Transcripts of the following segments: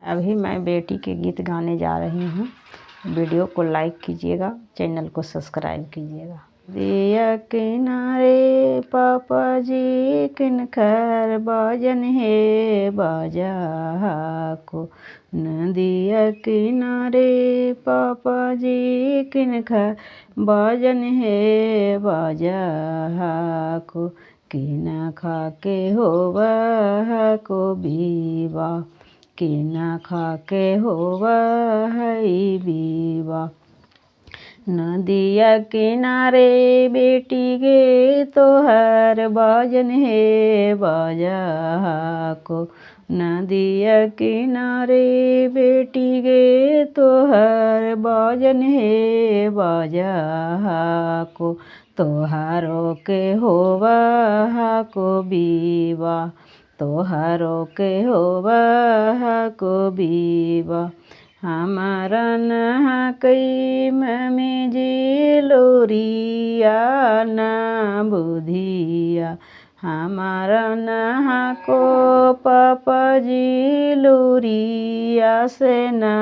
अभी मैं बेटी के गीत गाने जा रही हूँ। वीडियो को लाइक कीजिएगा, चैनल को सब्सक्राइब कीजिएगा। दिया किनारे पापा जी किनकर बाजन है बाजा को, नदिया किनारे पापा जी किनकर बाजन है बाजा को, किना खा के होवा को बीवा, किना खा के होवा है बीवा। नदिया किनारे बेटी गे तोहर बाजन है बाजा को, नदिया किनारे बेटी गे तोहर बाजन है बाजा को, तोहारो के होवा को बीवा, तोहारो के होवा को बीवा। हमारा नहा कई मम्मी जी लोरिया ना बुधिया, हमारा नहा को पापा जी लोरिया से ना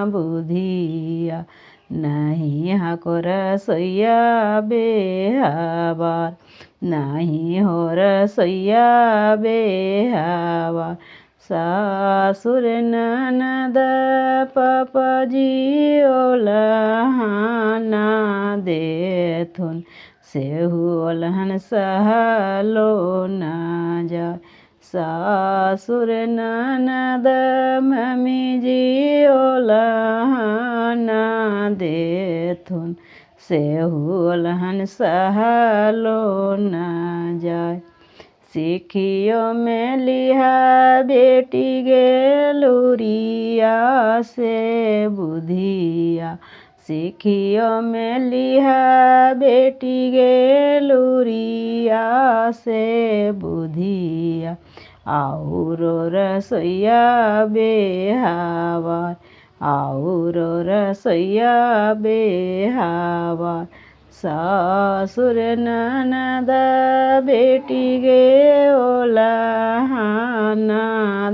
बुधिया। नहीं हको रसोइया बेहवार, नहीं हो रसोइया बेहवार। सासुर ननद पापा जी ओलहाना देथुन, सेहु ओलहन सहलो न जाय। सासुर ननद मम्मी जी ओलहाना देथुन, सेहु ओलहन सहलो न जाय। सीखियो में लिहा बेटी गे लुरिया से बुधिया, सीखियो में लिहा बेटी गे लुरिया से बुधिया। आउरो रसोइया बेहवार, आउरो रसोइया बेहवार। सासुर ननद बेटी गे ओलहाना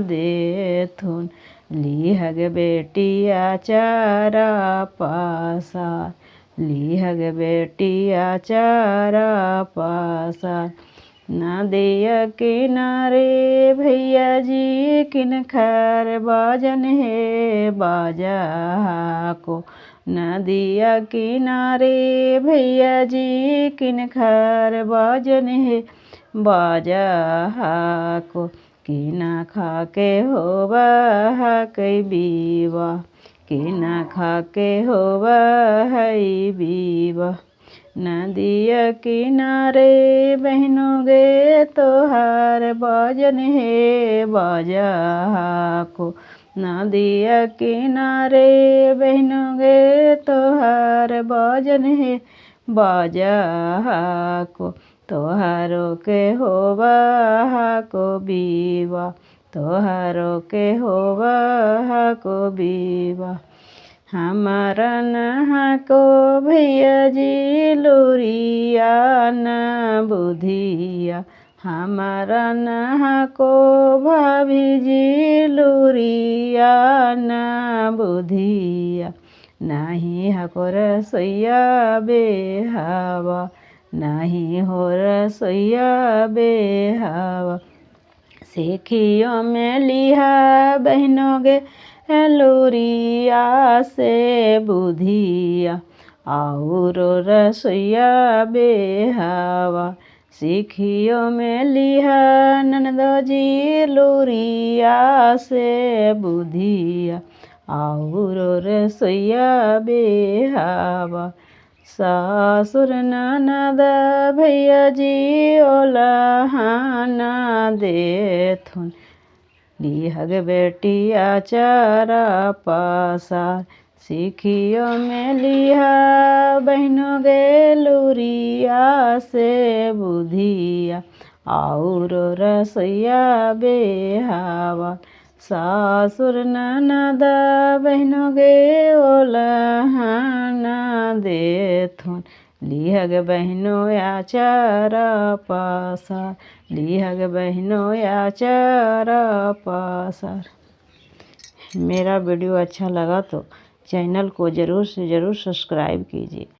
देथुन, लिहग बेटिया चारा पासार, लिहग बेटिया चारा पासार। नदिया किनारे भैया जी किनकर बाजन है बाजा को, नदिया किनारे भैया जी किनकर बाजन है बाजा को, किना खा के होवा कई बीवा, किना खा के होवा है बीवा। नदिया किनारे बहनों गे तोहार बाजन है बाजा को, नदिया किनारे बहनों गे तोहार बाजन है बाजा को, तोहारो के होवा को बीवा, तोहारो के होवा को बीवा। हमारा नहा को भैया जी लोरिया न बुधिया, हमारा नहा को भाभी जी लोरिया न बुधिया। नहीं हको रसोइया बेहवा, नहीं हो रसोइया बेहवा। सीखियो में लिहा बहनों गे लोरिया से बुधिया, आउरो रसोइया बेहवा। सीखियो में लिहा ननदो जी लोरिया से बुधिया, आउरो रसोइया बेहवा। सासुर ननद भैया जी ओलहाना देथुन, लिहग बेटिया चारा पासार। सीखियो में लिहा बहनों गे लुरिया से बुधिया, आउरो रसोइया बेहवा। सासुर ननद बहनों गे ओलहाना देथुन, लिहग बहनों आचारा पासार, लिहग बहनों आचारा पासार। मेरा वीडियो अच्छा लगा तो चैनल को ज़रूर से ज़रूर सब्सक्राइब कीजिए।